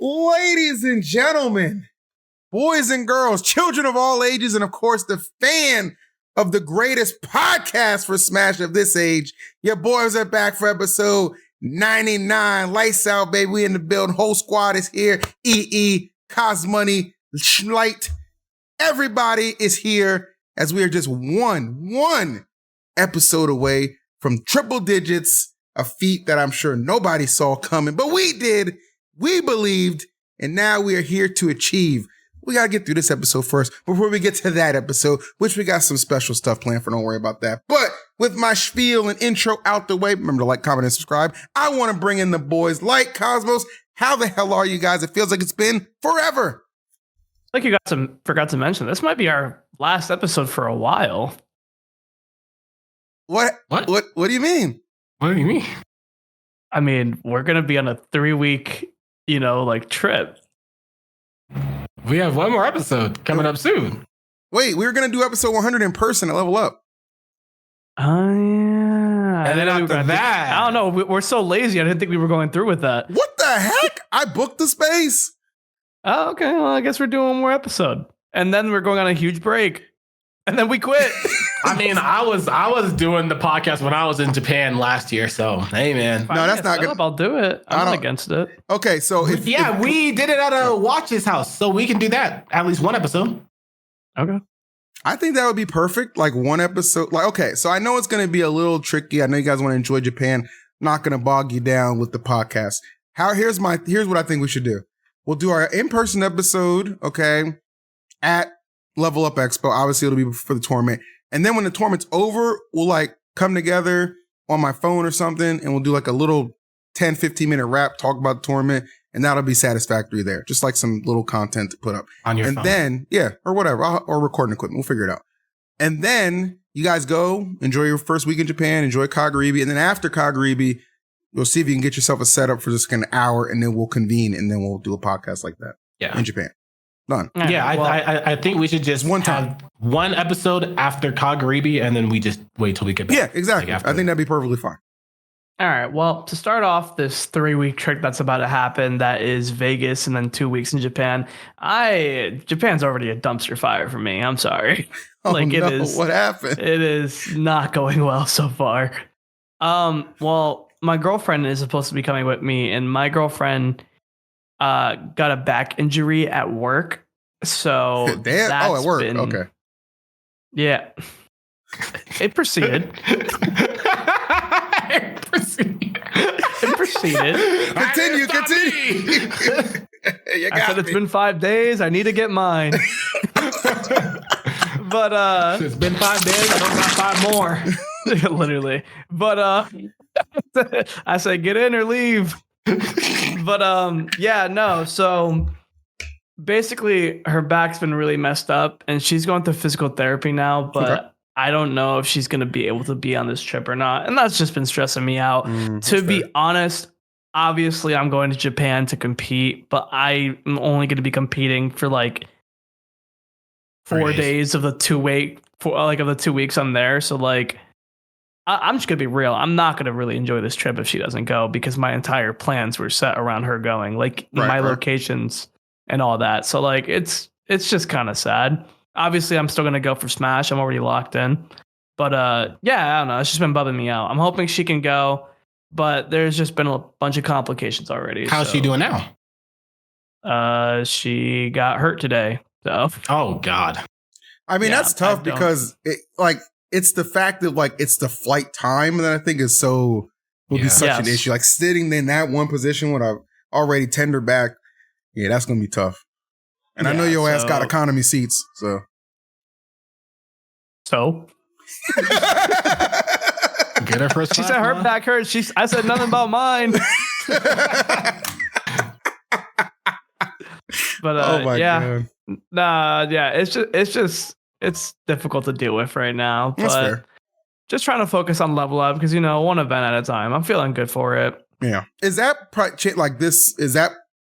Ladies and gentlemen, boys and girls, children of all ages, and of course, the fan of the greatest podcast for Smash of this age, your boys are back for episode 99. Lights out, baby. We in the building. Whole squad is here. Cosmoney, Schlight. Everybody is here as we are just one episode away from triple digits, a feat that I'm sure nobody saw coming, but we did. We believed, and now we are here to achieve. We got to get through this episode first before we get to that episode, which we got some special stuff planned for. Don't worry about that. But with my spiel and intro out the way, remember to like, comment, and subscribe. I want to bring in the boys like Cosmos. How the hell are you guys? It feels like it's been forever. Like you forgot to mention, this might be our last episode for a while. What do you mean? What do you mean? I mean, we're going to be on a 3-week, trip. We have one more episode coming up soon. Wait, we were going to do episode 100 in person at Level Up. Oh, yeah. And then after that... I don't know. We're so lazy. I didn't think we were going through with that. What the heck? I booked the space. Oh, okay. Well, I guess we're doing one more episode. And then we're going on a huge break. And then we quit. I mean, I was doing the podcast when I was in Japan last year, so hey, man. No, that's not good. I'll do it. I'm not against it. Okay, so if we did it at a Watch's house, so we can do that at least one episode. Okay. I think that would be perfect. Like one episode. Like, okay, so I know it's going to be a little tricky. I know you guys want to enjoy Japan. Not going to bog you down with the podcast. Here's what I think we should do. We'll do our in-person episode, okay, at LvlUpExpo. Obviously, it'll be for the tournament. And then when the tournament's over, we'll like come together on my phone or something, and we'll do like a little 10, 15-minute wrap, talk about the tournament, and that'll be satisfactory there. Just like some little content to put up. On your phone. And then, yeah, or whatever, or recording equipment. We'll figure it out. And then you guys go, enjoy your first week in Japan, enjoy Kagaribi, and then after Kagaribi, you'll see if you can get yourself a setup for just an hour, and then we'll convene, and then we'll do a podcast like that. Yeah. In Japan. Done. Yeah, I think we should just have one episode after Kagaribi, and then we just wait till we get back. Yeah, exactly. I think that'd be perfectly fine. All right. Well, to start off this 3-week trip that's about to happen, that is Vegas and then 2 weeks in Japan. Japan's already a dumpster fire for me. I'm sorry. It is. What happened? It is not going well so far. Well, my girlfriend is supposed to be coming with me, and my girlfriend got a back injury at work. So at work. Okay. Yeah. It proceeded. It proceeded. Continue. I said it's been 5 days. I need to get mine. But it's been 5 days. I don't got 5 more. Literally. But I say get in or leave. But yeah, no. So basically, her back's been really messed up, and she's going through physical therapy now. But okay. I don't know if she's going to be able to be on this trip or not, and that's just been stressing me out. To be honest, obviously, I'm going to Japan to compete, but I'm only going to be competing for like 4 days of the 2 weeks I'm there. So like, I'm just going to be real. I'm not going to really enjoy this trip if she doesn't go, because my entire plans were set around her going, like locations and all that. So like, it's just kind of sad. Obviously, I'm still going to go for Smash. I'm already locked in. But yeah, I don't know. It's just been bumming me out. I'm hoping she can go, but there's just been a bunch of complications already. How's she doing now? She got hurt today. So. Oh, God. I mean, that's tough because it's the fact that like it's the flight time that I think is will be such an issue. Like sitting in that one position when I've already tendered back. Yeah, that's going to be tough. And I know your ass got economy seats, so. Get her first. She said her back hurts. I said nothing about mine. But oh my God. Nah, yeah, it's difficult to deal with right now. That's but fair. Just trying to focus on Level Up because one event at a time. I'm feeling good for it. Yeah. Is that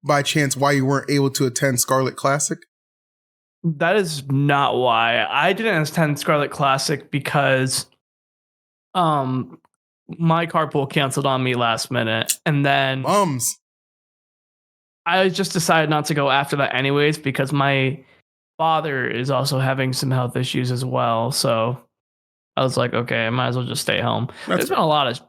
by chance why you weren't able to attend Scarlet Classic? That is not why. I didn't attend Scarlet Classic because my carpool canceled on me last minute, and then bums. I just decided not to go after that anyways because my father is also having some health issues as well. So I was like, okay, I might as well just stay home. There's been a lot of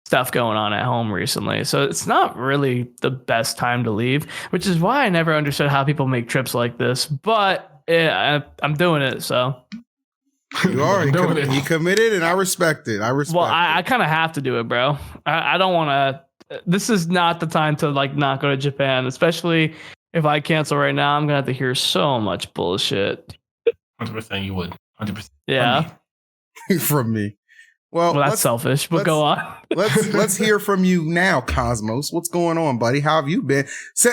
stuff going on at home recently, so it's not really the best time to leave, which is why I never understood how people make trips like this. But yeah, I'm doing it, so. You are. You committed, and I respect it. Well, I kind of have to do it, bro. I don't want to. This is not the time to like not go to Japan, especially if I cancel right now. I'm gonna have to hear so much bullshit. 100% you would. 100%. Yeah. From me. Well, that's selfish, but go on. let's hear from you now, Cosmos. What's going on, buddy? How have you been?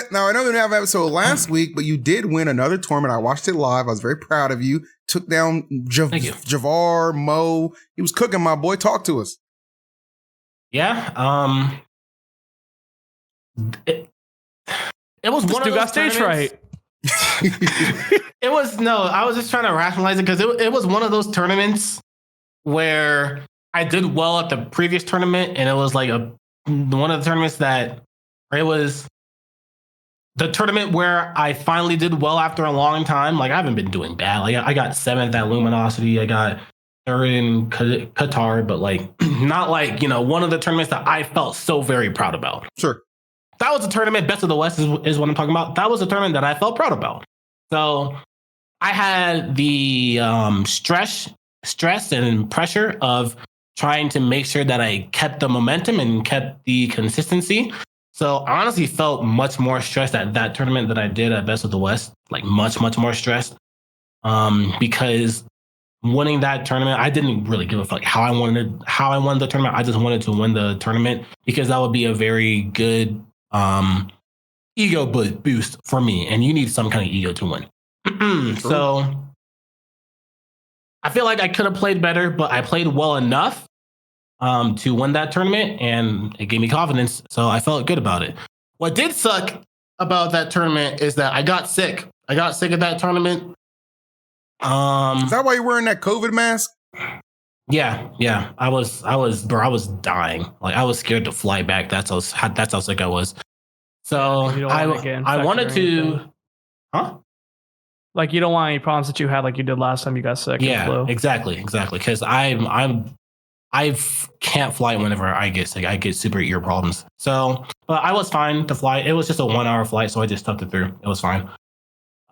Now, I know we didn't have an episode last week, but you did win another tournament. I watched it live. I was very proud of you. Took down Javar, Mo. He was cooking, my boy. Talk to us. Yeah. It was one of those got stage fright. I was just trying to rationalize it because it was one of those tournaments where I did well at the previous tournament, and it was like one of the tournaments that it was the tournament where I finally did well after a long time. Like I haven't been doing bad. Like I got 7th at Luminosity. I got 3rd in Qatar, but like not like, one of the tournaments that I felt so very proud about. Sure. That was a tournament. Best of the West is what I'm talking about. That was a tournament that I felt proud about. So I had the stress and pressure of trying to make sure that I kept the momentum and kept the consistency. So I honestly felt much more stressed at that tournament than I did at Best of the West, like much, much more stressed. Because winning that tournament, I didn't really give a fuck how I won the tournament. I just wanted to win the tournament because that would be a very good ego boost for me. And you need some kind of ego to win. So I feel like I could have played better, but I played well enough to win that tournament, and it gave me confidence. So I felt good about it. What did suck about that tournament is that I got sick. I got sick at that tournament. Is that why you're wearing that COVID mask? Yeah. I was dying. Like I was scared to fly back. That's how sick I was. So I wanted to, huh? Like you don't want any problems that you had like you did last time you got sick. Yeah, exactly. Because I can't fly whenever I get sick. I get super ear problems. So, but I was fine to fly. It was just a 1-hour flight, so I just stuck it through. It was fine.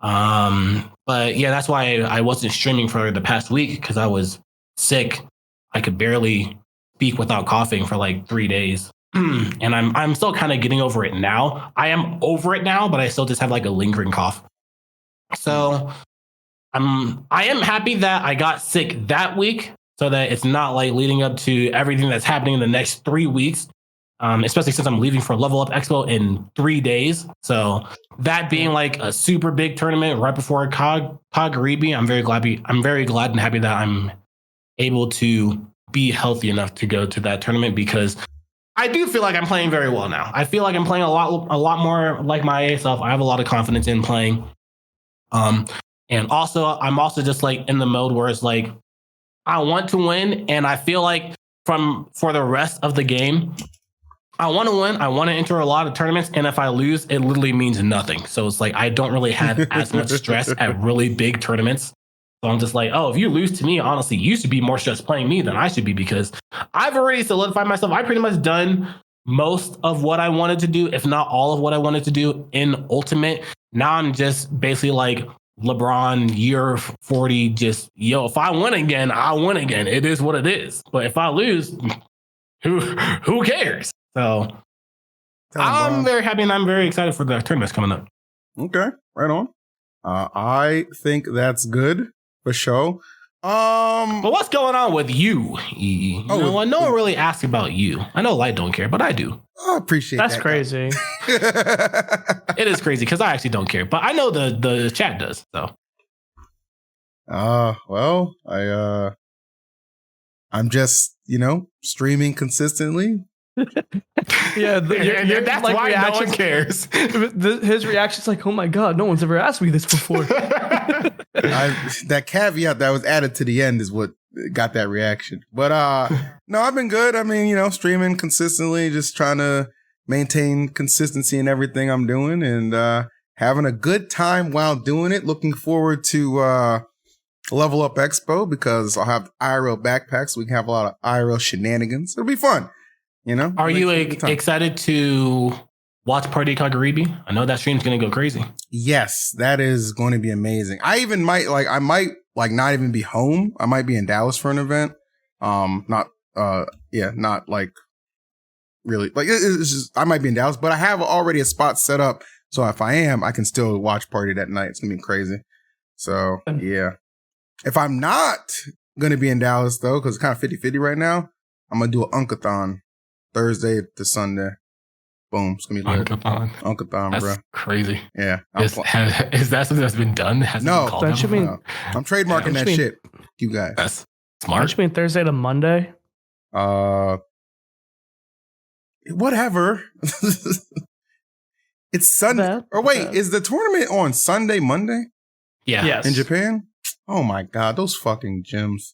But yeah, that's why I wasn't streaming for the past week because I was sick. I could barely speak without coughing for like 3 days. And I'm still kind of getting over it now. I am over it now, but I still just have like a lingering cough. So I am happy that I got sick that week so that it's not like leading up to everything that's happening in the next 3 weeks, especially since I'm leaving for LvlUpExpo in 3 days. So that being like a super big tournament right before Kagaribi, I'm very glad and happy that I'm able to be healthy enough to go to that tournament because I do feel like I'm playing very well now. I feel like I'm playing a lot more like my AA self. I have a lot of confidence in playing. And also, I'm also just like in the mode where it's like, I want to win. And I feel like for the rest of the game, I want to win. I want to enter a lot of tournaments. And if I lose, it literally means nothing. So it's like, I don't really have as much stress at really big tournaments. So I'm just like, oh, if you lose to me, honestly, you should be more stressed playing me than I should be because I've already solidified myself. I pretty much done most of what I wanted to do, if not all of what I wanted to do in Ultimate. Now I'm just basically like LeBron year 40, just, if I win again, I win again. It is what it is. But if I lose, who cares? So I'm very happy and I'm very excited for the tournaments coming up. Okay, right on. I think that's good for sure. But what's going on with you? No one really asks about you. I know Light don't care, but I do. I appreciate that. That's crazy. It is crazy because I actually don't care, but I know the chat does. So, well, I'm just streaming consistently. Yeah, that's like why no one cares. His reaction's like, "Oh my god, no one's ever asked me this before." That caveat that was added to the end is what got that reaction. But no, I've been good. I mean, streaming consistently, just trying to maintain consistency in everything I'm doing and having a good time while doing it. Looking forward to Level Up Expo because I'll have IRL backpacks. So we can have a lot of IRL shenanigans. It'll be fun. You know? Are you excited to watch Party Kagaribi? I know that stream's going to go crazy. Yes, that is going to be amazing. I might not even be home. I might be in Dallas for an event. Not like really like it's just I might be in Dallas, but I have already a spot set up. So if I am, I can still watch Party that night. It's gonna be crazy. So yeah. If I'm not gonna be in Dallas though, because it's kind of 50-50 right now, I'm gonna do an Unkathon Thursday to Sunday. Boom. It's gonna be lit. Unkathon, bro. That's crazy. Yeah. Is that something that's been done? No. Don't you mean? No. I'm trademarking that shit. You guys. That's smart. Don't you mean Thursday to Monday? Whatever. It's Sunday. Or wait, is the tournament on Sunday, Monday? Yeah. Yes. In Japan? Oh my God, those fucking gyms.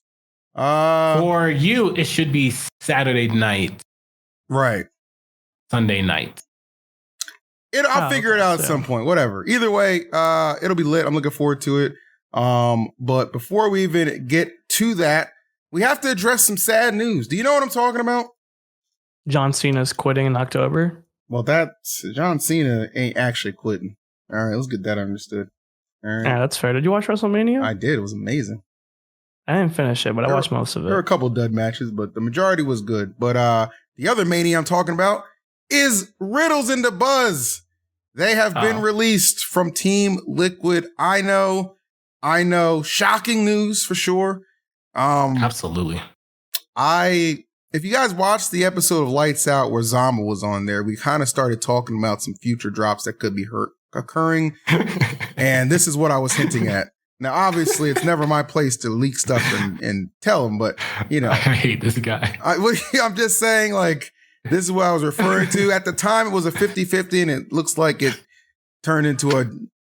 For you, it should be Saturday night. Right. Sunday night. I'll figure it out at some point. Whatever. Either way, it'll be lit. I'm looking forward to it. But before we even get to that, we have to address some sad news. Do you know what I'm talking about? John Cena's quitting in October. Well, John Cena ain't actually quitting. All right, let's get that understood. All right. Yeah, that's fair. Did you watch WrestleMania? I did. It was amazing. I didn't finish it, but I watched most of it. There were a couple dud matches, but the majority was good. But the other mania I'm talking about is Riddles Dabuz. They have been released from Team Liquid. I know. Shocking news for sure. Absolutely. If you guys watched the episode of Lights Out where Zama was on there, we kind of started talking about some future drops that could be occurring. And this is what I was hinting at. Now, obviously, it's never my place to leak stuff and tell them, but, you know. I hate this guy. I'm just saying, like, this is what I was referring to. At the time, it was a 50-50, and it looks like it turned into a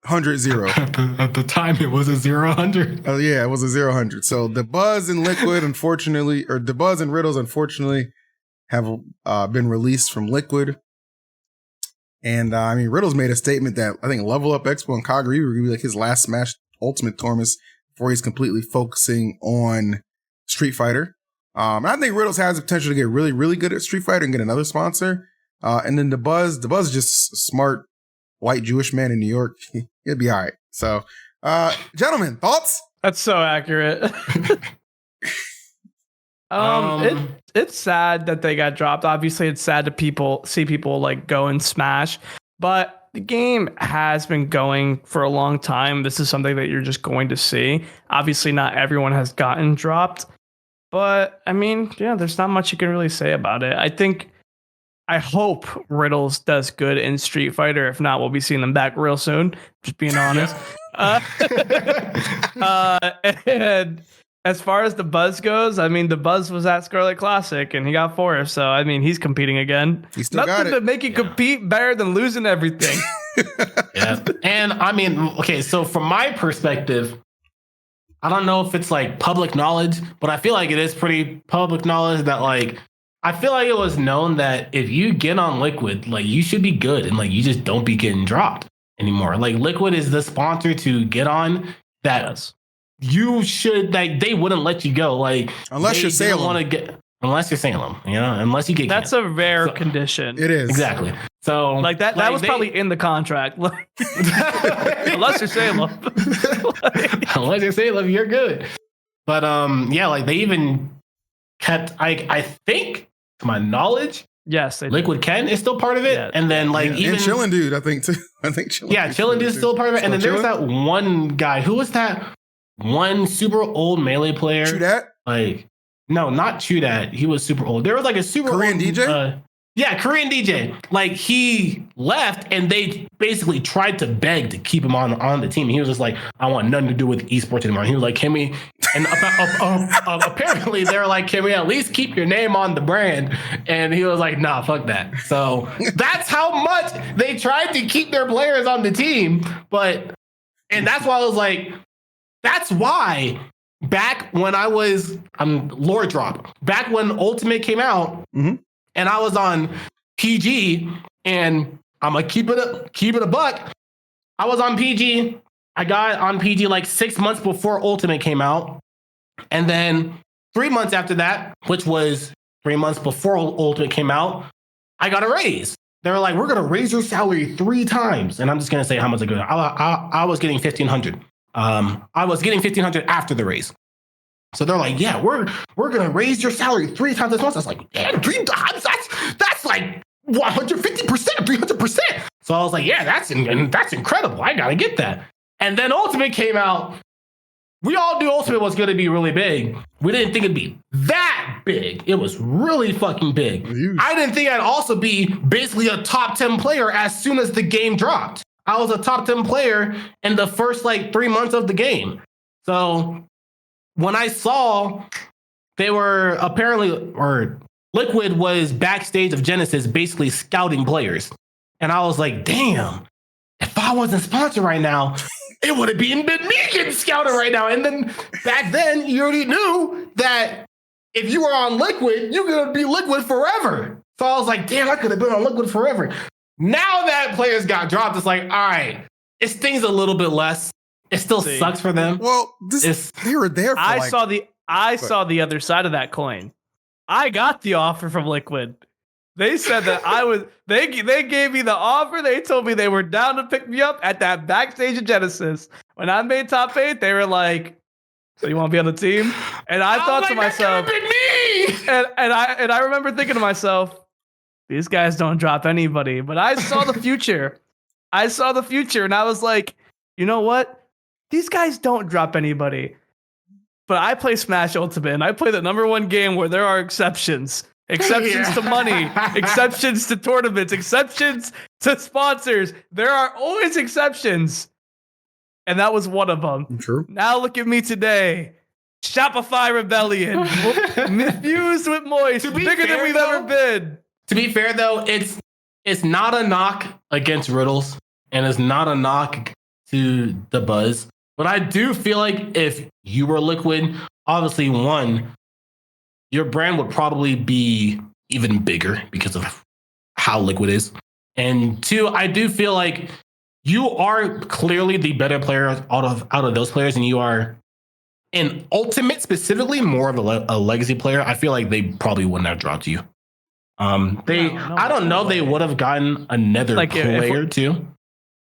100-0. At the time, it was a 0-100. Oh, yeah, it was a 0-100. So Dabuz and Liquid, unfortunately, or Dabuz and Riddles, unfortunately, have been released from Liquid. And, Riddles made a statement that I think LvlUpExpo and Kagaribi were going to be like his last Smash Ultimate tournaments before he's completely focusing on Street Fighter. And I think Riddles has the potential to get really, really good at Street Fighter and get another sponsor. And then Dabuz is just a smart white Jewish man in New York. He'll be all right. So, gentlemen, thoughts? That's so accurate. It's sad that they got dropped. Obviously, it's sad to see people like go and smash, but the game has been going for a long time. This is something that you're just going to see. Obviously, not everyone has gotten dropped, but there's not much you can really say about it. I hope Riddles does good in Street Fighter. If not, we'll be seeing them back real soon. Just being honest. And as far as Dabuz goes, Dabuz was at Scarlet Classic and he got fourth. So, he's competing again. He still got it. Nothing to make you compete better than losing everything. Yeah. And okay, so from my perspective, I don't know if it's like public knowledge, but I feel like it is pretty public knowledge that I feel like it was known that if you get on Liquid, you should be good and you just don't be getting dropped anymore. Liquid is the sponsor to get on that you should, they wouldn't let you go. Unless you're Salem. Unless you're Salem, unless you get That's a rare condition. It is. Exactly. So that was probably in the contract. Unless you're Salem. Unless you're Salem, you're good. But they even kept I think to my knowledge, yes, Liquid Ken is still part of it. Yeah. And then even and Chillin' Dude, I think too. Chillin' Dude is still part of it. And then there's that one guy. Who was that one super old Melee player? True that? No, not True that. He was super old. There was a super Korean old DJ? Korean DJ. He left and they basically tried to beg to keep him on the team. And he was just like, I want nothing to do with esports anymore. And he was like, can we? And apparently they're like, can we at least keep your name on the brand? And he was like, nah, fuck that. So that's how much they tried to keep their players on the team. And that's why I was like, that's why back when Lore Drop, back when Ultimate came out, and I was on PG, and I'm gonna keep it a buck. I was on PG. I got on PG like 6 months before Ultimate came out. And then 3 months after that, which was 3 months before Ultimate came out, I got a raise. They were like, we're going to raise your salary 3 times. And I'm just going to say how much I got. I was getting $1,500. I was getting $1,500 after the raise. So they're like, yeah, we're going to raise your salary 3 times this month. I was like, damn, 3 times? That's like 150%, 300%. So I was like, yeah, that's incredible. I got to get that. And then Ultimate came out. We all knew Ultimate was going to be really big. We didn't think it'd be that big. It was really fucking big. I didn't think I'd also be basically a top 10 player as soon as the game dropped. I was a top 10 player in the first like 3 months of the game. So when I saw they were apparently, or Liquid was backstage of Genesis basically scouting players. And I was like, damn, if I wasn't sponsored right now, it would have been me getting scouted right now. And then back then, you already knew that if you were on Liquid, you're going to be Liquid forever. So I was like, damn, I could have been on Liquid forever. Now that players got dropped, it's like, all right, it stings a little bit less. It still sucks for them. Well, they were there for I saw the other side of that coin. I got the offer from Liquid. They said that they gave me the offer. They told me they were down to pick me up at that backstage of Genesis. When I made top 8, they were like, so you want to be on the team? And I thought to myself, and I remember thinking to myself, these guys don't drop anybody. But I saw the future. And I was like, you know what? These guys don't drop anybody. But I play Smash Ultimate, and I play the #1 game where there are exceptions. Exceptions to money, exceptions to tournaments, exceptions to sponsors. There are always exceptions. And that was one of them. True. Now look at me today. Shopify Rebellion. Fused with Moist. Bigger than we've ever been. To be fair, though, it's not a knock against Riddles, and it's not a knock to Dabuz. But I do feel like if you were Liquid, obviously, one, your brand would probably be even bigger because of how Liquid is. And 2, I do feel like you are clearly the better player out of those players, and you are in Ultimate specifically more of a legacy player. I feel like they probably wouldn't have dropped you. I don't know. They would have gotten another player too.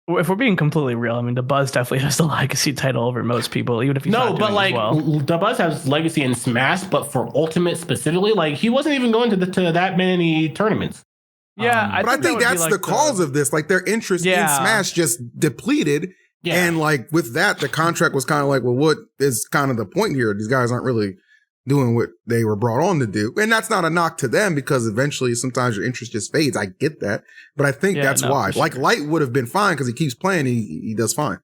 If we're being completely real, I mean, Dabuz definitely has the legacy title over most people, even if he's not doing as well. Dabuz has legacy in Smash, but for Ultimate specifically, like he wasn't even going to that many tournaments. Yeah, but I think that's like the cause of this. Like their interest in Smash just depleted, and like with that, the contract was kind of like, well, what is kind of the point here? These guys aren't really doing what they were brought on to do. And that's not a knock to them because eventually sometimes your interest just fades. I get that. But I think that's why. Sure. Like Light would have been fine because he keeps playing. He does fine.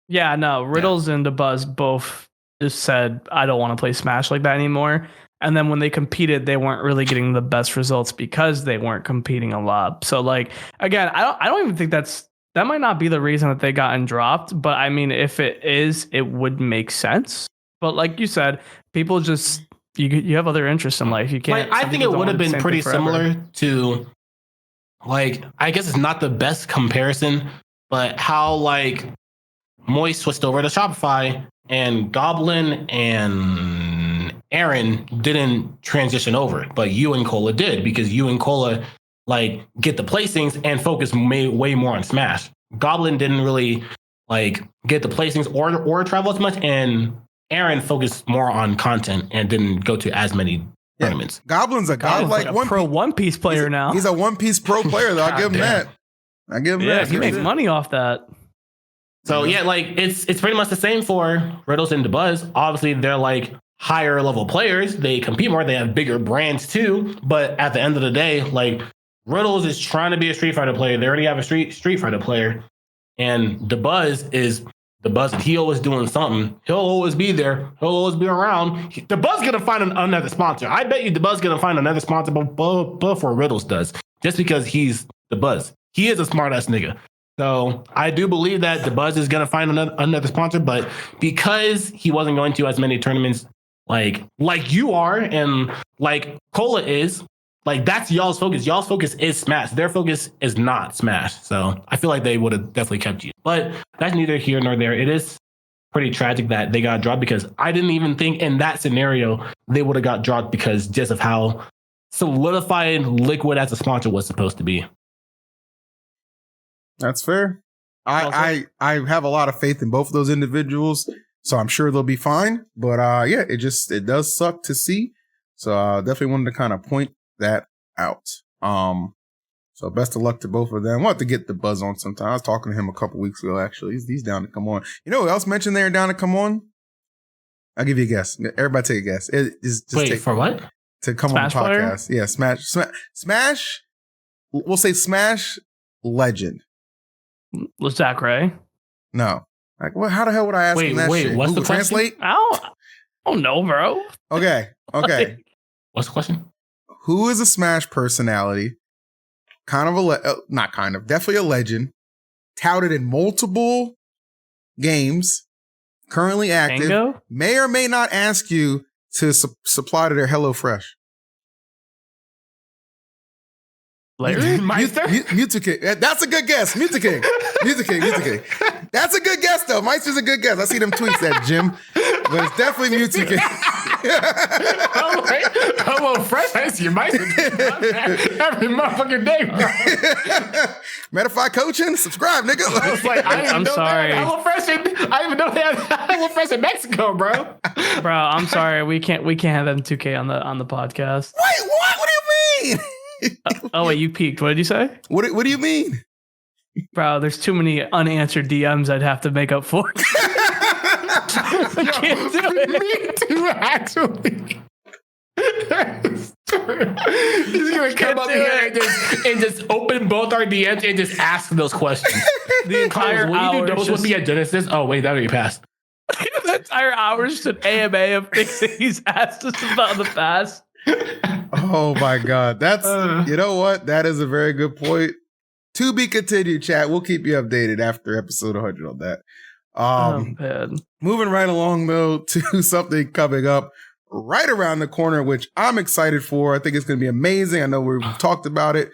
Yeah, no. Riddles and Dabuz both just said, I don't want to play Smash like that anymore. And then when they competed, they weren't really getting the best results because they weren't competing a lot. So like, again, I don't even think that might not be the reason that they gotten dropped. But I mean, if it is, it would make sense. But like you said, people just you have other interests in life. You can't. Like, I think it would have been pretty similar to, like, I guess it's not the best comparison, but how like Moist switched over to Shopify and Goblin and Aaron didn't transition over, but you and Cola did because you and Cola like get the placings and focus way more on Smash. Goblin didn't really like get the placings or travel as much, and Aaron focused more on content and didn't go to as many tournaments. Goblin's a godlike One Piece player now. He's a One Piece pro player, though. I'll give him that. I give him that. He makes money off that. So yeah, like it's pretty much the same for Riddles and Dabuz. Obviously, they're like higher level players. They compete more. They have bigger brands too. But at the end of the day, like Riddles is trying to be a Street Fighter player. They already have a Street Fighter player, and Dabuz is Dabuz. He always doing something. He'll always be there. He'll always be around. Dabuz gonna find another sponsor. I bet you Dabuz gonna find another sponsor before Riddles does, just because he's Dabuz. He is a smart ass nigga. So I do believe that Dabuz is gonna find another sponsor, but because he wasn't going to as many tournaments like you are and like Cola is, Like, that's y'all's focus. Y'all's focus is Smash. Their focus is not Smash. So I feel like they would have definitely kept you. But that's neither here nor there. It is pretty tragic that they got dropped, because I didn't even think in that scenario they would have got dropped because just of how solidified Liquid as a sponsor was supposed to be. That's fair. I have a lot of faith in both of those individuals, so I'm sure they'll be fine. But yeah, it does suck to see. So definitely wanted to kind of point that out. So best of luck to both of them. We'll have to get the buzz on sometime. I was talking to him a couple weeks ago, actually. He's down to come on. You know who else mentioned they're down to come on? I'll give you a guess. Everybody take a guess. For what? To come Smash on the player? podcast. Yeah, Smash. We'll say Smash legend. Zach Ray. No. Like, what? How the hell would I ask him that shit? What's Google the question? Translate? I don't know, bro. Okay. What's the question? Who is a Smash personality? Definitely a legend. Touted in multiple games. Currently active. Tango? May or may not ask you to supply to their HelloFresh. Larry? Mewtwo. That's a good guess. Mewtwo King. That's a good guess, though. Meister's a good guess. I see them tweets at Jim, but it's definitely Mewtwo King. Hello, Fresh. I see your Meister every motherfucking day, bro. Metafy coaching? Subscribe, nigga. I was like, I'm sorry. I even know they have HelloFresh in Mexico, bro. Bro, I'm sorry. We can't have M2K on the podcast. Wait, what? What do you mean? Oh wait, you peaked. What did you say? What do you mean? Bro, there's too many unanswered DMs I'd have to make up for. I can't do it. Me too, actually. He's gonna come up here and just open both our DMs and just ask those questions. The entire hour those would be a Genesis. Oh wait, that already passed. The entire hour is just an AMA of things that he's asked us about in the past. Oh my God. That's, you know what? That is a very good point. To be continued, chat. We'll keep you updated after episode 100 on that. Man. Moving right along, though, to something coming up right around the corner, which I'm excited for. I think it's going to be amazing. I know we've talked about it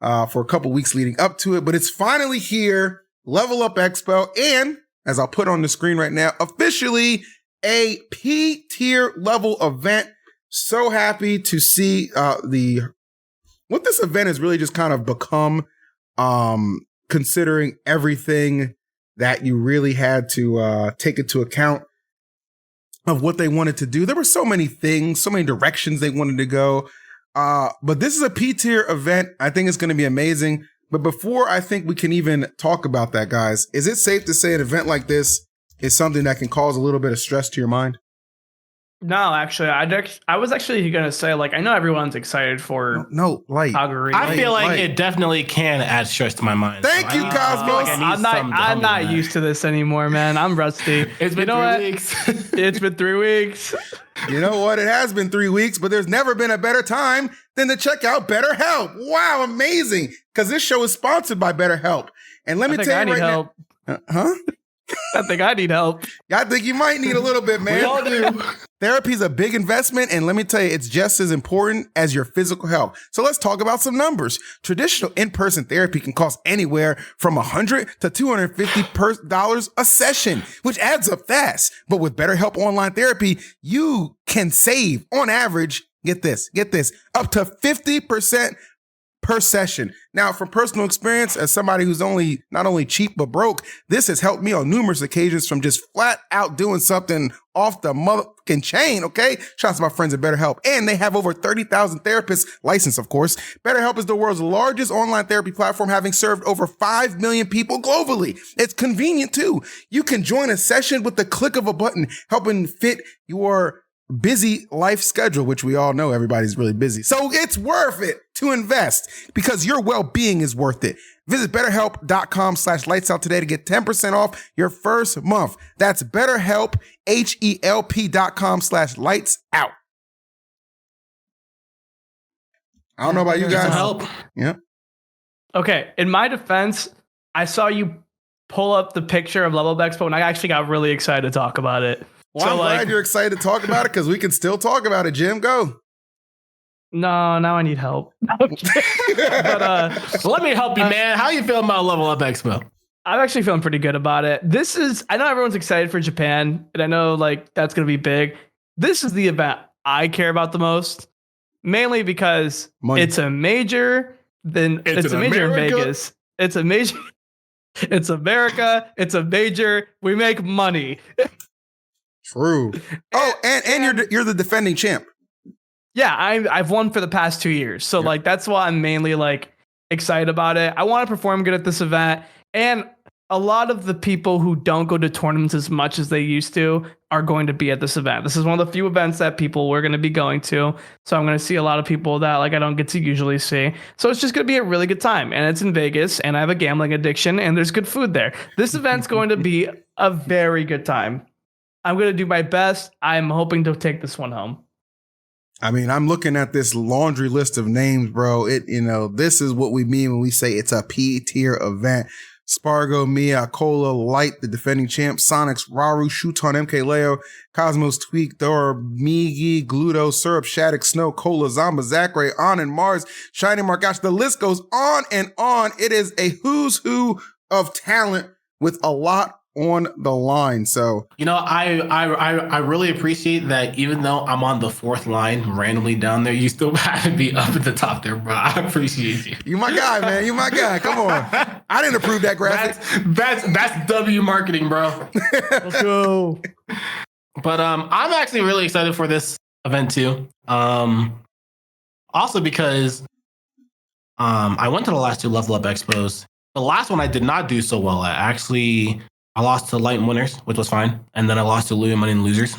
for a couple weeks leading up to it, but it's finally here. LvlUpExpo, and as I'll put on the screen right now, officially a P-tier level event. So happy to see what this event has really just kind of become, considering everything that you really had to take into account of what they wanted to do. There were so many things, so many directions they wanted to go. But this is a P-tier event. I think it's going to be amazing. But before I think we can even talk about that, guys, is it safe to say an event like this is something that can cause a little bit of stress to your mind? No, actually, I was actually going to say, like, I know everyone's excited for Kagaribi. I feel like it definitely can add stress to my mind. Thank you, Cosmos. I'm not used to this anymore, man. I'm rusty. It's been 3 weeks. It's been 3 weeks. You know what? It has been 3 weeks, but there's never been a better time than to check out BetterHelp. Wow, amazing. Because this show is sponsored by BetterHelp. And let me tell you right now. Huh? I think I need help. I think you might need a little bit, man. We all do. Therapy is a big investment, and let me tell you, it's just as important as your physical health. So let's talk about some numbers. Traditional in-person therapy can cost anywhere from $100 to $250 a session, which adds up fast. But with BetterHelp Online Therapy, you can save, on average, get this, up to 50% per session. Now, from personal experience, as somebody who's not only cheap but broke, this has helped me on numerous occasions from just flat out doing something off the motherfucking chain, okay? Shout out to my friends at BetterHelp. And they have over 30,000 therapists licensed, of course. BetterHelp is the world's largest online therapy platform, having served over 5 million people globally. It's convenient, too. You can join a session with the click of a button, helping fit your busy life schedule, which we all know everybody's really busy. So it's worth it to invest because your well-being is worth it. Visit BetterHelp.com/lightsout today to get 10% off your first month. That's BetterHelp, HELP.com/lightsout. I don't know about you guys. Help. Yeah. Okay. In my defense, I saw you pull up the picture of LvlUpExpo and I actually got really excited to talk about it. Well, I'm glad you're excited to talk about it because we can still talk about it, Jim. Go. No, now I need help. But Let me help you, man. How you feeling about Level Up Expo? I'm actually feeling pretty good about it. I know everyone's excited for Japan, and I know like that's going to be big. This is the event I care about the most, mainly because it's a major. Then it's a major in Vegas. It's a major. It's America. It's a major. We make money. True. Oh, and you're the defending champ. Yeah, I've won for the past 2 years, so like that's why I'm mainly like excited about it. I want to perform good at this event, and a lot of the people who don't go to tournaments as much as they used to are going to be at this event. This is one of the few events that people were going to be going to, so I'm going to see a lot of people that like I don't get to usually see. So it's just going to be a really good time, and it's in Vegas, and I have a gambling addiction, and there's good food there. This event's going to be a very good time. I'm going to do my best. I'm hoping to take this one home. I mean, I'm looking at this laundry list of names, bro. This is what we mean when we say it's a P tier event. Spargo, Mia, Cola, Light, the defending champ, Sonics, Raru, Shuton, MK Leo, Cosmos, Tweek, Dora, Migi, Gluto, Syrup, Shattuck, Snow, Cola, Zamba, Zachary, On and Mars, Shining Markash. The list goes on and on. It is a who's who of talent with a lot on the line. So I really appreciate that. Even though I'm on the fourth line randomly down there, you still have to be up at the top there, bro. I appreciate you. You my guy, man. You my guy. Come on. I didn't approve that graphic. That's W marketing, bro. Let's go. But I'm actually really excited for this event too. Also because I went to the last two Level Up Expos. The last one I did not do so well at. Actually, I lost to Light and Winners, which was fine. And then I lost to Louis Money and Losers,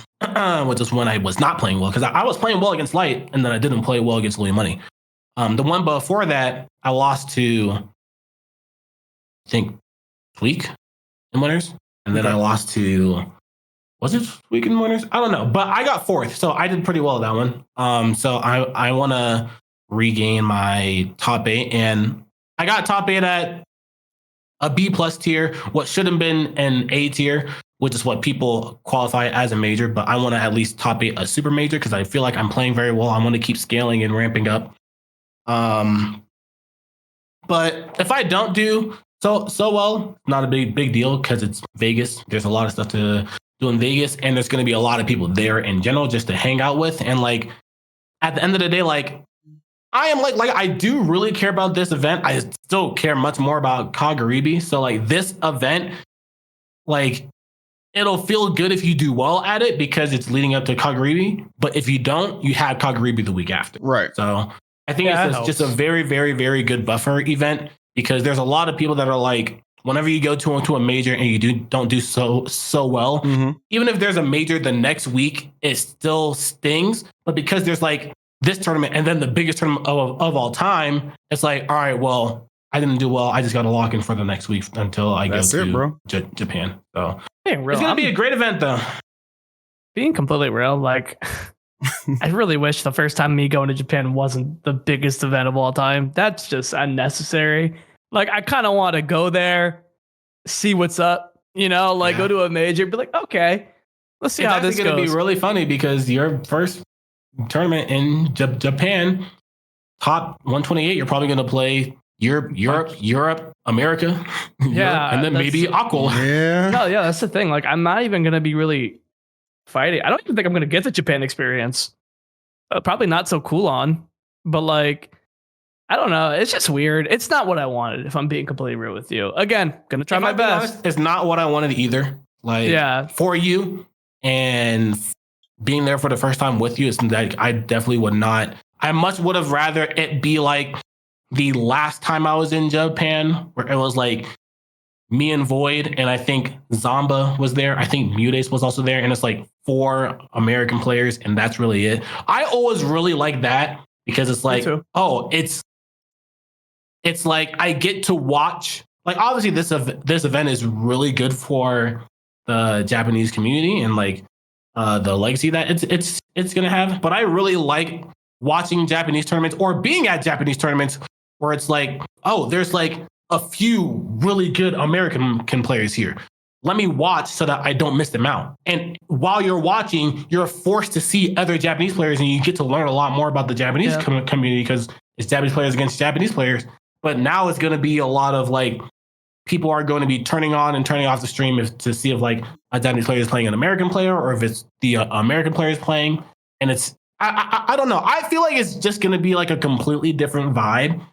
which is when I was not playing well. Because I was playing well against Light, and then I didn't play well against Louis Money. The one before that, I lost to, I think, Tweek and Winners. And then I lost to, was it Tweek and Winners? I don't know. But I got fourth, so I did pretty well at that one. So I want to regain my top 8. And I got top 8 at a B+ tier, what should have been an A tier, which is what people qualify as a major. But I want to at least top 8 a super major because I feel like I'm playing very well. I want to keep scaling and ramping up. But if I don't do so well, not a big deal because it's Vegas. There's a lot of stuff to do in Vegas, and there's going to be a lot of people there in general just to hang out with. And like at the end of the day, like I am like I do really care about this event. I still care much more about Kagaribi. So like this event, like it'll feel good if you do well at it because it's leading up to Kagaribi. But if you don't, you have Kagaribi the week after. Right. So I think it's just a very, very, very good buffer event because there's a lot of people that are like, whenever you go to a major and you don't do so well, even if there's a major the next week, it still stings. But because there's like this tournament and then the biggest tournament of all time, it's like, all right, well, I didn't do well. I just got to lock in for the next week until I go to Japan. So it's going to be a great event, though. Being completely real, like, I really wish the first time me going to Japan wasn't the biggest event of all time. That's just unnecessary. Like, I kind of want to go there, see what's up, go to a major, be like, okay, let's see how this goes. It's going to be really funny because your first tournament in Japan, top 128, you're probably going to play Europe, America, and then maybe Aqua. Yeah. No, yeah, that's the thing. Like, I'm not even going to be really fighting. I don't even think I'm going to get the Japan experience. Probably not so cool on, but like, I don't know. It's just weird. It's not what I wanted, if I'm being completely real with you. Again, going to try my best. Honest, it's not what I wanted either. Like, for you and being there for the first time with you, it's like I definitely would not. I much would have rather it be like the last time I was in Japan, where it was like me and Void, and I think Zamba was there. I think Mutace was also there, and it's like 4 American players, and that's really it. I always really like that because it's like, oh, it's like I get to watch. Like obviously, this event is really good for the Japanese community and like the legacy that it's gonna have. But I really like watching Japanese tournaments or being at Japanese tournaments where it's like, oh, there's like a few really good American players here. let me watch so that I don't miss them out. And while you're watching, you're forced to see other Japanese players, and you get to learn a lot more about the Japanese community because it's Japanese players against Japanese players. But now it's going to be a lot of like, people are going to be turning on and turning off the stream to see if like a Japanese player is playing an American player or if it's the American player is playing. And it's, I don't know. I feel like it's just going to be like a completely different vibe.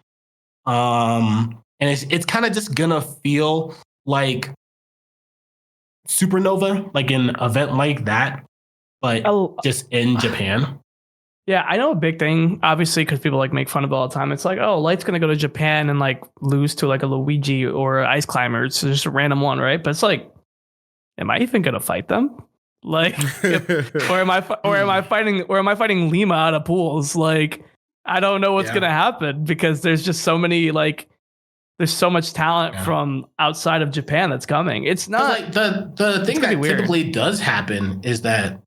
And it's kind of just going to feel like Supernova, like an event like that, but just in Japan. Yeah, I know a big thing, obviously, because people like make fun of it all the time. It's like, oh, Light's gonna go to Japan and like lose to like a Luigi or Ice Climber. It's just a random one, right? But it's like, am I even gonna fight them? Like, or am I fighting Lima out of pools? Like, I don't know what's gonna happen because there's just so many like. There's so much talent from outside of Japan that's coming. It's not like the thing that typically does happen is that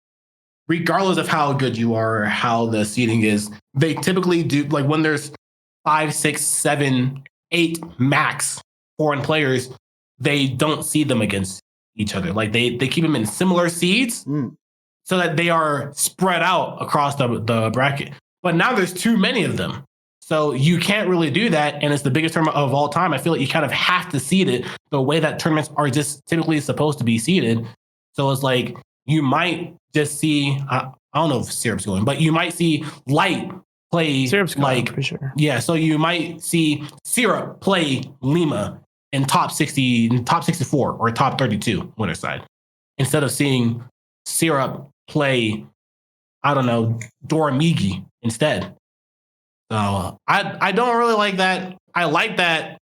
regardless of how good you are or how the seeding is, they typically do like when there's 5, 6, 7, 8 max foreign players, they don't seed them against each other. Like they keep them in similar seeds so that they are spread out across the bracket. But now there's too many of them. So you can't really do that, and it's the biggest tournament of all time. I feel like you kind of have to seed it the way that tournaments are just typically supposed to be seeded. So it's like you might just see, I don't know if Syrup's going, but you might see Light play Syrup's going, like, for sure. Yeah, so you might see Syrup play Lima in top 60, top 64, or top 32 winner side, instead of seeing Syrup play, I don't know, Doramigi instead. So I don't really like that. I like that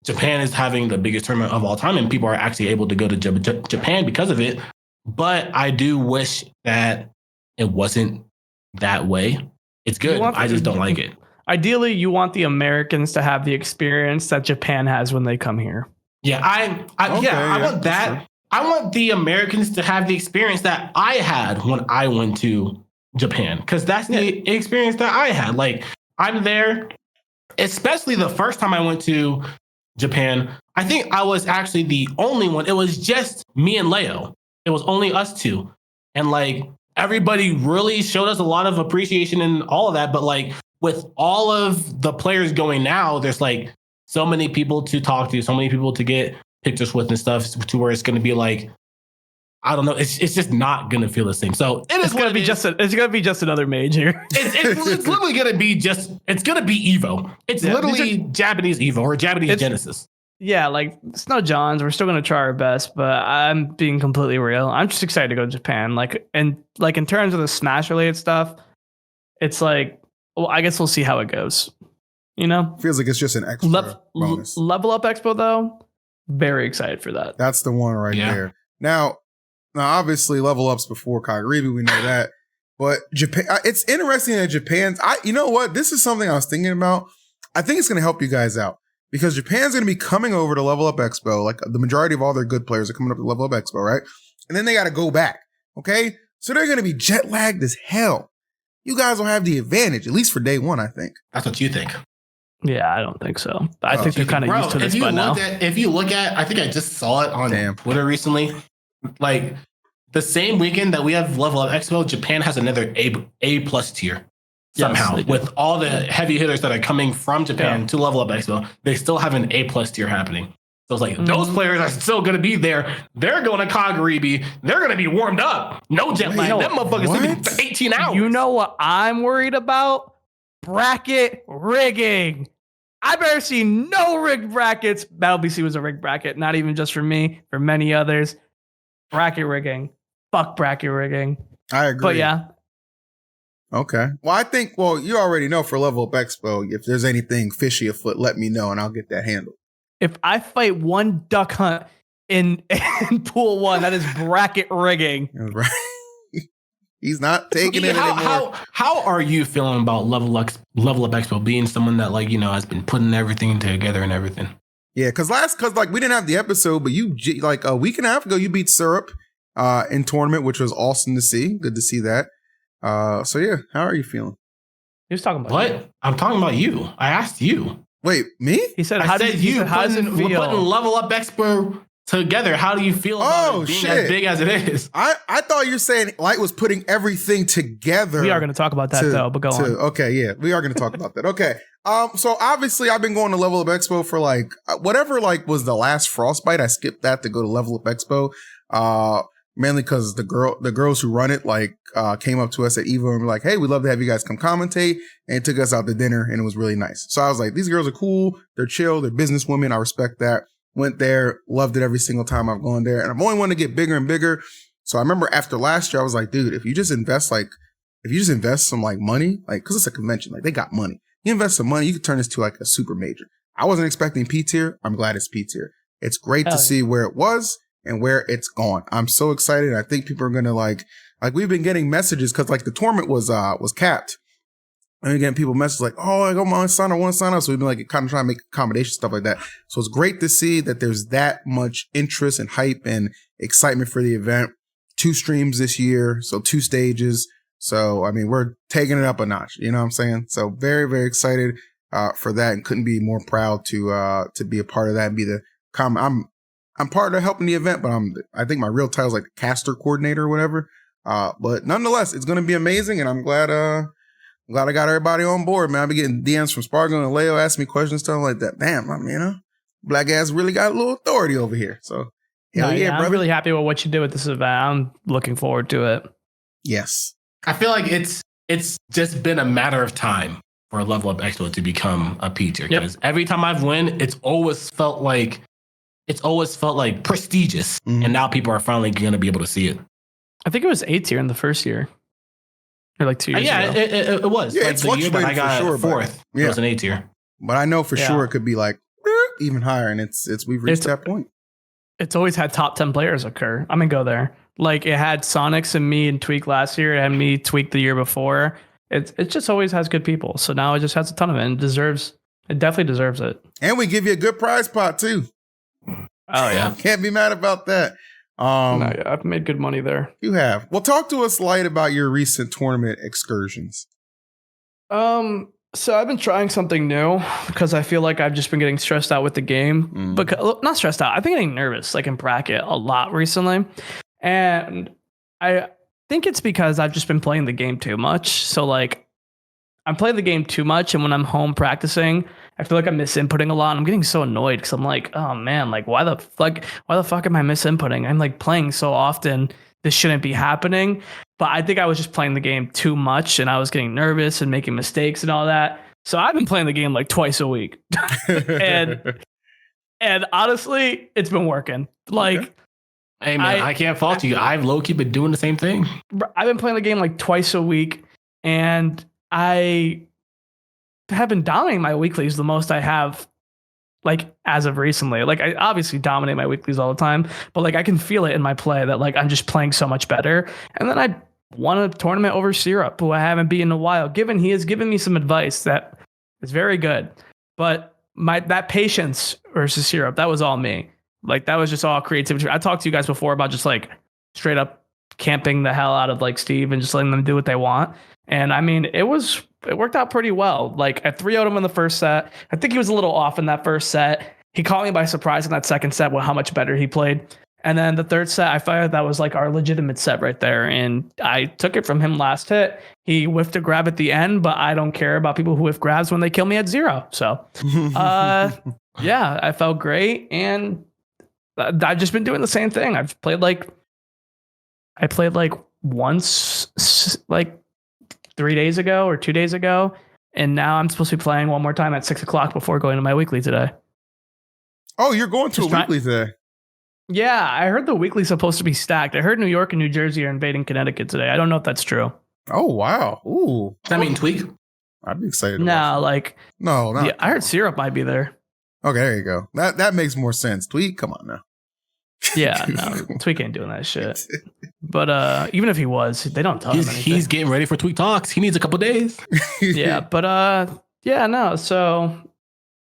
Japan is having the biggest tournament of all time and people are actually able to go to Japan because of it. But I do wish that it wasn't that way. It's good. I just don't like it. Ideally, you want the Americans to have the experience that Japan has when they come here. Yeah, I want that. Sure. I want the Americans to have the experience that I had when I went to Japan, because that's the experience that I had. Like, I'm there, especially the first time I went to Japan. I think I was actually the only one. It was just me and Leo. It was only us two. And like, everybody really showed us a lot of appreciation and all of that. But like, with all of the players going now, there's like so many people to talk to, so many people to get pictures with and stuff, to where it's going to be like, I don't know. It's just not going to feel the same. So it's going to be just another mage here. It's literally going to be it's going to be Evo. It's literally Japanese Evo or Japanese Genesis. Yeah, like Snow Johns, we're still going to try our best, but I'm being completely real. I'm just excited to go to Japan. Like, and like in terms of the Smash related stuff, it's like, well, I guess we'll see how it goes. You know, feels like it's just an extra bonus. LvlUpExpo though, very excited for that. That's the one right there. Now, obviously, Level Up's before Kagaribi, we know that. But Japan, it's interesting that Japan's. You know what? This is something I was thinking about. I think it's going to help you guys out because Japan's going to be coming over to LvlUpExpo. Like the majority of all their good players are coming up to LvlUpExpo, right? And then they got to go back. Okay, so they're going to be jet lagged as hell. You guys will have the advantage, at least for day one. I think that's what you think. Yeah, I don't think so. I think they're kind of used to this by now. If you look at, I think I just saw it on Twitter recently. Like the same weekend that we have LvlUpExpo, Japan has another A plus tier somehow. With all the heavy hitters that are coming from Japan to LvlUpExpo, they still have an A plus tier happening. So it's like those players are still going to be there. They're going to Kagaribi. They're going to be warmed up. No jet lag. Them motherfuckers going to be for 18 hours. You know what I'm worried about? Bracket rigging. I better see no rigged brackets. Battle BC was a rigged bracket, not even just for me, for many others. Bracket rigging. Fuck bracket rigging. I agree. But yeah. Okay. Well, I think, you already know for LvlUpExpo, if there's anything fishy afoot, let me know and I'll get that handled. If I fight one duck hunt in pool one, that is bracket rigging. Right. He's not taking it anymore. How are you feeling about LvlUpExpo being someone that has been putting everything together and everything? Yeah, because we didn't have the episode, but you like a week and a half ago you beat Syrup in tournament, which was awesome to see. Good to see that. So yeah, how are you feeling? He was talking about what? You. I'm talking about you. I asked you. Wait, me? He said, "How does it feel?" Putting LvlUpExpo together. How do you feel about it being as big as it is? I thought you were saying Light was putting everything together. We are going to talk about that though, but go on. Okay, yeah, we are going to talk about that. Okay. So obviously I've been going to LvlUpExpo for like whatever like was the last Frostbite. I skipped that to go to LvlUpExpo. Mainly because the girls who run it like came up to us at Evo and were like, "Hey, we'd love to have you guys come commentate," and took us out to dinner, and it was really nice. So I was like, "These girls are cool. They're chill. They're businesswomen. I respect that." Went there, loved it every single time I've gone there, and I've only wanted to get bigger and bigger. So I remember after last year, I was like, "Dude, if you just invest some like money, like because it's a convention, like they got money. You invest some money, you could turn this to like a super major." I wasn't expecting P tier. I'm glad it's P tier. It's great to see where it was and where it's gone. I'm so excited. I think people are gonna like we've been getting messages because like the tournament was capped. And again, people message like, "Oh, I got my sign up, one sign up." So we've been like kind of trying to make accommodations, stuff like that. So it's great to see that there's that much interest and hype and excitement for the event. 2 streams this year, so 2 stages. So I mean, we're taking it up a notch. You know what I'm saying? So very, very excited for that, and couldn't be more proud to be a part of that and be the I'm part of helping the event, but I think my real title is like the caster coordinator or whatever. But nonetheless, it's going to be amazing, and I'm glad I got everybody on board, man. I've been getting DMs from Spargo and Leo asking me questions, stuff like that. Damn, I mean, black ass really got a little authority over here. So, hell yeah, brother. I'm really happy with what you did with this event. I'm looking forward to it. Yes. I feel like it's just been a matter of time for LvlUpExpo to become a P tier. Because every time I've won, it's always felt like prestigious. Mm-hmm. And now people are finally going to be able to see it. I think it was A tier in the first year. Or like 2 years ago. It was. Yeah, like it's the year that I got sure, 4th. It was an A tier. But I know for sure it could be like even higher, and we've reached that point. It's always had top 10 players occur. I'm gonna go there. Like it had Sonics and me and Tweek last year, it had me, Tweek the year before. It just always has good people. So now it just has a ton of it, and it definitely deserves it. And we give you a good prize pot too. Oh yeah. Can't be mad about that. I've made good money there. You have. Well, talk to us, Light, about your recent tournament excursions. So I've been trying something new because I feel like I've just been getting stressed out with the game. Because not stressed out. I've been getting nervous, like in bracket, a lot recently, and I think it's because I've just been playing the game too much. So like, I'm playing the game too much, and when I'm home practicing, I feel like I'm misinputting a lot. I'm getting so annoyed because I'm like, oh man, like why the fuck am I misinputting? I'm like playing so often. This shouldn't be happening. But I think I was just playing the game too much, and I was getting nervous and making mistakes and all that. So I've been playing the game like twice a week, and honestly, it's been working. Like, hey man, I can't fault you. I've low key been doing the same thing. I've been playing the game like twice a week, and I have been dominating my weeklies the most I have, like as of recently. Like I obviously dominate my weeklies all the time, but like I can feel it in my play that like I'm just playing so much better. And then I won a tournament over Syrup, who I haven't beaten in a while. He has given me some advice that is very good, but that patience versus Syrup, that was all me. Like that was just all creativity. I talked to you guys before about just like straight up camping the hell out of like Steve and just letting them do what they want. And I mean, it worked out pretty well. Like I 3-0'd him in the first set. I think he was a little off in that first set. He caught me by surprise in that second set with how much better he played. And then the third set, I felt like that was like our legitimate set right there. And I took it from him last hit. He whiffed a grab at the end, but I don't care about people who whiff grabs when they kill me at 0. So, yeah, I felt great. And I've just been doing the same thing. I played like once, like 3 days ago or 2 days ago. And now I'm supposed to be playing one more time at 6 o'clock before going to my weekly today. Oh, you're going to a weekly today? Yeah, I heard the weekly's supposed to be stacked. I heard New York and New Jersey are invading Connecticut today. I don't know if that's true. Oh, wow. Ooh. Does that mean Tweek? I'd be excited. No, like... No, not... Yeah, I heard Syrup might be there. Okay, there you go. That makes more sense. Tweek, come on now. Yeah, no, Tweek ain't doing that shit. But even if he was, they don't tell him anything. He's getting ready for Tweek Talks. He needs a couple days. Yeah, but yeah, no, so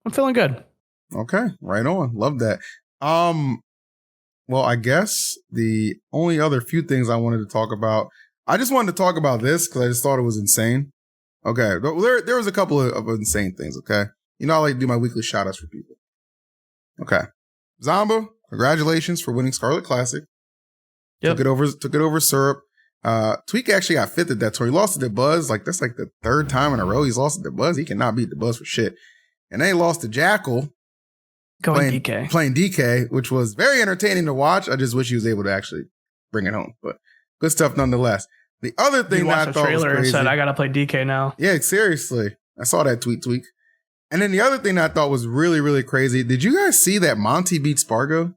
I'm feeling good. Okay, right on. Love that. Well, I guess the only other few things I wanted to talk about, I just wanted to talk about this because I just thought it was insane. Okay, there was a couple of insane things, okay? You know, I like to do my weekly shout outs for people. Okay. Zamba, congratulations for winning Scarlet Classic. Yep. Took it over Syrup. Tweek actually got fifth at that tour. He lost to Dabuz. Like, that's like the third time in a row he's lost to Dabuz. He cannot beat Dabuz for shit. And then he lost to Jackal. Playing DK. Playing DK, which was very entertaining to watch. I just wish he was able to actually bring it home. But good stuff nonetheless. The other thing that I thought was crazy. And said, I got to play DK now. Yeah, seriously. I saw that tweet. And then the other thing that I thought was really, really crazy. Did you guys see that Monty beat Spargo?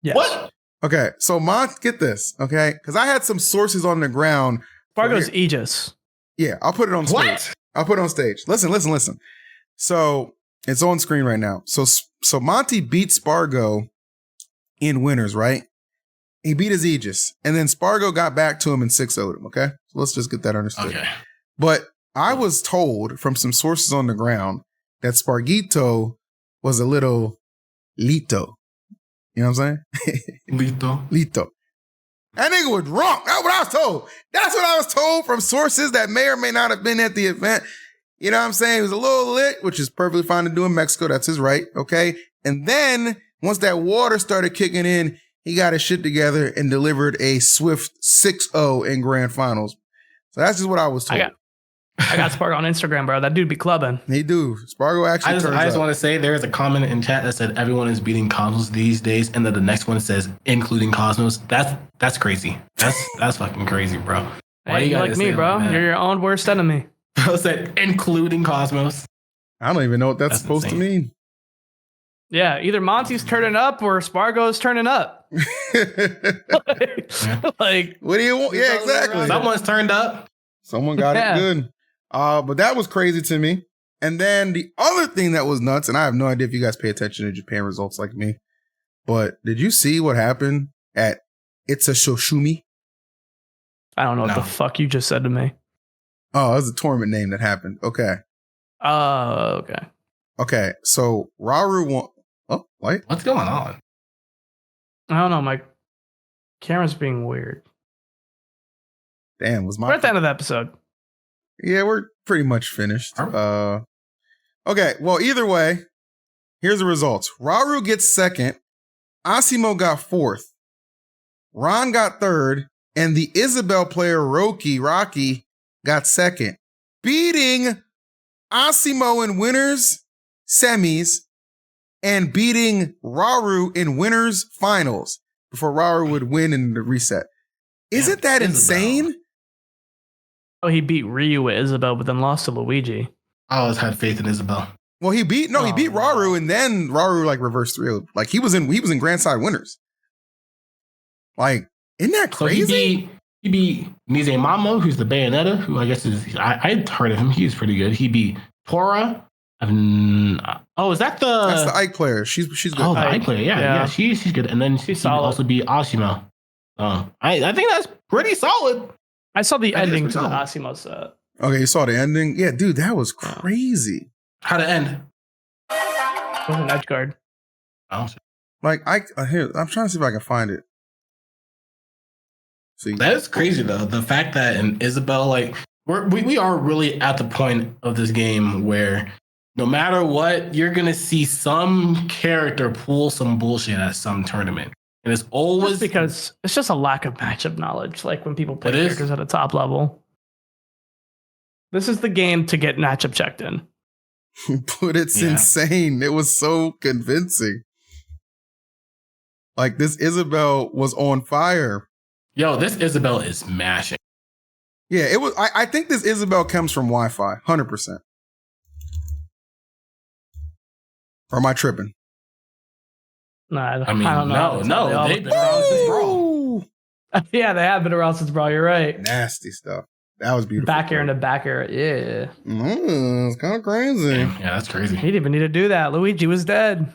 Yes. What? Okay, so get this, okay? Because I had some sources on the ground. Spargo's Aegis. Yeah, I'll put it on stage. What? I'll put it on stage. Listen. So it's on screen right now. So Monty beat Spargo in winners, right? He beat his Aegis. And then Spargo got back to him and 6-0'd him, okay? So let's just get that understood. Okay. But I was told from some sources on the ground that Spargito was a little lito. You know what I'm saying? Lito. That nigga was drunk. That's what I was told. That's what I was told from sources that may or may not have been at the event. You know what I'm saying? He was a little lit, which is perfectly fine to do in Mexico. That's his right. Okay. And then once that water started kicking in, he got his shit together and delivered a swift 6-0 in grand finals. So that's just what I was told. I got Spargo on Instagram, bro. That dude be clubbing. He do. Spargo actually I just want to say there's a comment in chat that said everyone is beating Cosmos these days, and then the next one says including Cosmos. That's crazy. That's fucking crazy, bro. Why you like me, bro? You're your own worst enemy. I said including Cosmos. I don't even know what that's supposed insane. to mean. Yeah, either Monty's turning up or Spargo's turning up. like, what do you want? Yeah, exactly. Someone's turned up. Someone got it good. But that was crazy to me. And then the other thing that was nuts, and I have no idea if you guys pay attention to Japan results like me, but did you see what happened at It's a Shoshumi? I don't know what the fuck you just said to me. Oh, it was a tournament name that happened. Okay. Okay. Okay, so Rauru won. Oh, wait. What's going on? I don't know. My camera's being weird. Damn, was my... We're at the end of the episode. Yeah, we're pretty much finished. Okay, well, either way, here's the results. Rauru gets second. Asimo got fourth. Ron got third. And the Isabelle player, Rocky, got second. Beating Asimo in winners, semis, and beating Rauru in winners, finals, before Rauru would win in the reset. Isn't that insane? Oh, he beat Ryu with Isabelle, but then lost to Luigi. I always had faith in Isabelle. Well, he beat Rauru, and then Rauru like reversed 3-0. Like he was in Grand Side winners. Like, isn't that crazy? So he beat Nizamamo, who's the Bayonetta, who I guess I'd heard of him. He's pretty good. He beat Tora. That's the Ike player. She's good. Oh, the Ike player. Yeah. She's good. And then she also beat Ashima. I think that's pretty solid. I saw the ending to the Asimo set. Okay, you saw the ending? Yeah, dude, that was crazy. How'd it end? It was an edge guard. Oh, like I'm trying to see if I can find it. See, that is crazy though. The fact that in Isabelle, like we are really at the point of this game where no matter what, you're gonna see some character pull some bullshit at some tournament. And it's always because it's just a lack of matchup knowledge. Like when people play characters at a top level. This is the game to get matchup checked in. But it's insane. It was so convincing. Like this Isabelle was on fire. Yo, this Isabelle is mashing. Yeah, it was. I think this Isabelle comes from Wi-Fi, 100%. Or am I tripping? Nah, I don't know. No, they've been around since Brawl. Yeah, they have been around since Brawl. You're right. Nasty stuff. That was beautiful. Back air into back air. Yeah. It's kind of crazy. Yeah, that's crazy. He didn't even need to do that. Luigi was dead.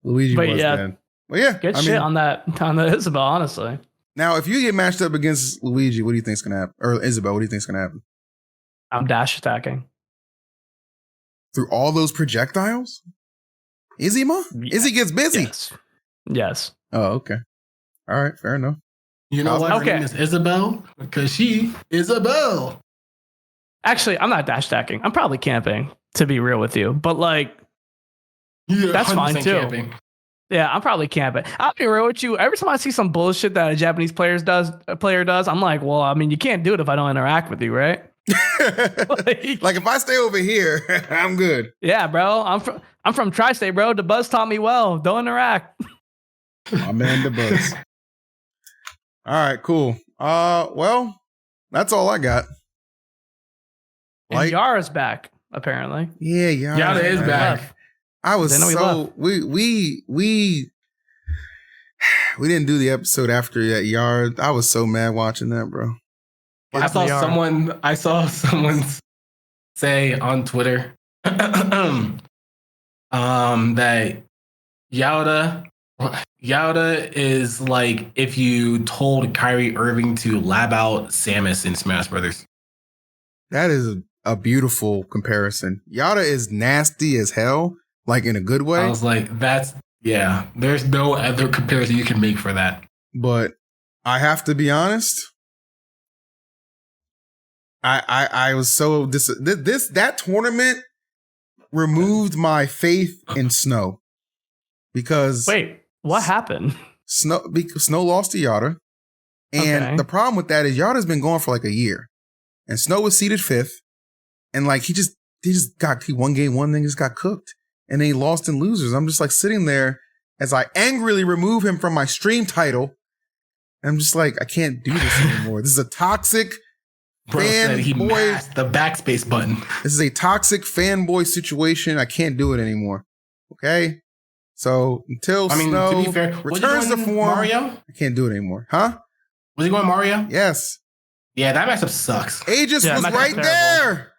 Luigi was dead. Well, yeah. Good shit on the Isabelle, honestly. Now, if you get matched up against Luigi, what do you think's going to happen? Or Isabelle, what do you think's going to happen? I'm dash attacking. Through all those projectiles? Izzy, ma? Yeah. Izzy gets busy. Yes. Oh, okay. All right, fair enough. You know why her name is Isabelle? Because she Isabelle. Actually, I'm not dash attacking. I'm probably camping, to be real with you. But like, that's fine too. Camping. Yeah, I'm probably camping. I'll be real with you. Every time I see some bullshit that a Japanese player does, I'm like, well, I mean, you can't do it if I don't interact with you, right? Like if I stay over here, I'm good. Yeah, bro. I'm from Tri-State, bro. The Buzz taught me well. Don't interact. My man, the Buzz. All right, cool. Well, that's all I got. And Yaura's back, apparently. Yeah, Yaura is back. I was so we didn't do the episode after that Yaura. I was so mad watching that, bro. I saw someone say on Twitter that Yaura is like if you told Kyrie Irving to lab out Samus in Smash Brothers. That is a beautiful comparison. Yaura is nasty as hell, like in a good way. I was like, there's no other comparison you can make for that. But I have to be honest. I was so that tournament removed my faith in Snow because wait, what happened? Snow lost to Yaura, and the problem with that is Yaura's been going for like a year, and Snow was seeded 5th, and like he won game 1, then just got cooked, and then he lost in losers. I'm just like sitting there as I angrily remove him from my stream title, and I'm just like, I can't do this anymore. This is a toxic. Bro said he masked the backspace button. This is a toxic fanboy situation. I can't do it anymore. Okay? So until Snow to be fair, returns to form, Mario? I can't do it anymore. Huh? Was he going Mario? Yes. Yeah, that matchup sucks. Aegis was right there.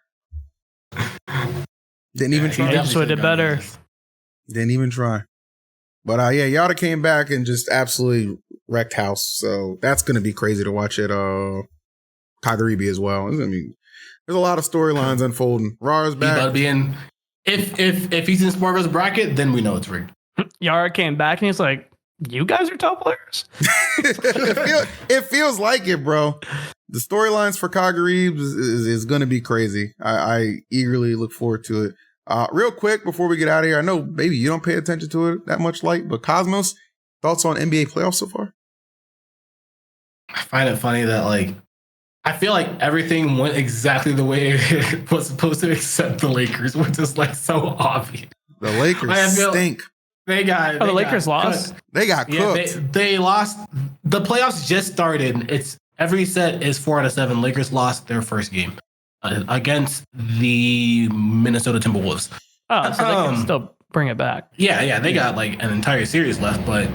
Didn't even try. Aegis would have did better. Didn't even try. But Yaura came back and just absolutely wrecked house. So that's going to be crazy to watch it. Kagaribi as well. I mean, there's a lot of storylines unfolding. Rara's back. If he's in Sparkle's bracket, then we know it's rigged. Yaura came back and he's like, "You guys are top players." It feels like it, bro. The storylines for Kagaribi is going to be crazy. I eagerly look forward to it. Real quick before we get out of here, I know maybe you don't pay attention to it that much, Light, but Cosmos, thoughts on NBA playoffs so far? I find it funny that I feel like everything went exactly the way it was supposed to, except the Lakers, which is so obvious. The Lakers stink. The Lakers lost. They got cooked. They lost. The playoffs just started. It's every set is 4 out of 7. Lakers lost their first game against the Minnesota Timberwolves. Oh, so they can still bring it back. Yeah. They got an entire series left, but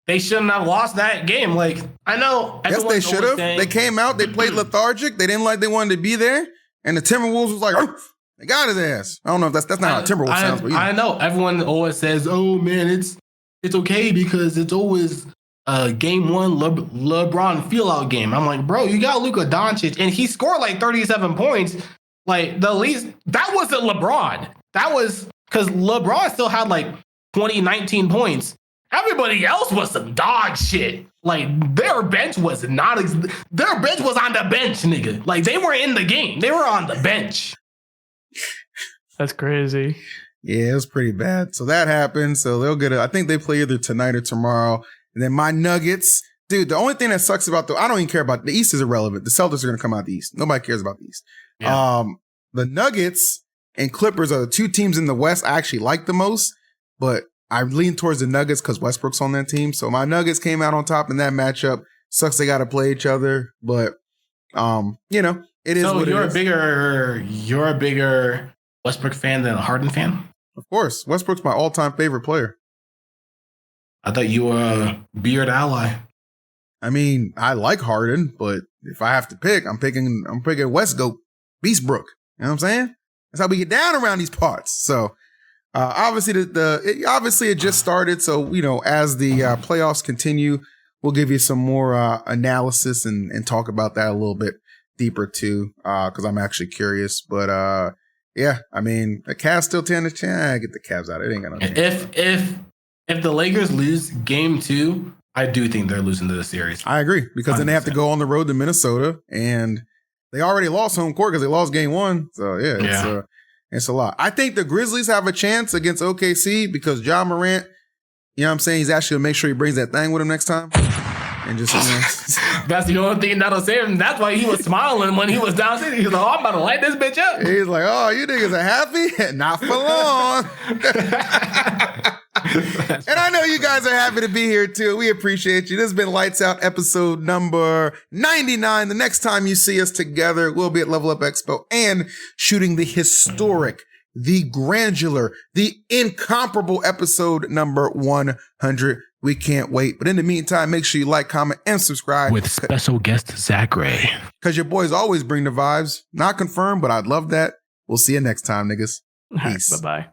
they shouldn't have lost that game. I know. Yes, they should have. They came out. They played lethargic. They didn't like they wanted to be there. And the Timberwolves was like, oh, they got his ass. I don't know if that's not how Timberwolves sounds. But I know. Everyone always says, oh, man, it's okay because it's always game 1 LeBron feel-out game. I'm like, bro, you got Luka Doncic, and he scored 37 points. The least, that wasn't LeBron. That was because LeBron still had 19 points. Everybody else was some dog shit. Their bench was not. Their bench was on the bench, nigga. They were in the game. They were on the bench. That's crazy. Yeah, it was pretty bad. So that happened. So they'll get it. I think they play either tonight or tomorrow. And then my Nuggets, dude. The only thing that sucks about I don't even care about the East is irrelevant. The Celtics are going to come out the East. Nobody cares about the East. Yeah. The Nuggets and Clippers are the 2 teams in the West I actually like the most, but I lean towards the Nuggets because Westbrook's on that team. So my Nuggets came out on top in that matchup. Sucks they got to play each other, but it is what it is. You're a bigger Westbrook fan than a Harden fan? Of course. Westbrook's my all-time favorite player. I thought you were a beard ally. I mean, I like Harden, but if I have to pick, I'm picking Westgoat, Beastbrook. You know what I'm saying? That's how we get down around these parts. So obviously it just started. So, as the playoffs continue, we'll give you some more analysis and talk about that a little bit deeper too. Cause I'm actually curious, but yeah, I mean, the Cavs still 10 to 10. Get the Cavs out. It ain't gonna. If the Lakers lose game 2, I do think they're losing to the series. I agree because 100%. Then they have to go on the road to Minnesota, and they already lost home court because they lost game 1. So yeah. It's a lot. I think the Grizzlies have a chance against OKC because Ja Morant, you know what I'm saying? He's actually going to make sure he brings that thing with him next time. And just, that's the only thing that'll save him. That's why he was smiling when he was downstairs. He was like, oh, I'm about to light this bitch up. He's like, oh, you niggas are happy? Not for long. And I know you guys are happy to be here too. We appreciate you. This has been Lights Out episode number 99. The next time you see us together, we'll be at Level Up Expo and shooting the historic, the granular, the incomparable episode number 100. We can't wait. But in the meantime, make sure you like, comment, and subscribe. With special guest Zach Ray. Because your boys always bring the vibes. Not confirmed, but I'd love that. We'll see you next time, niggas. Peace. Bye-bye.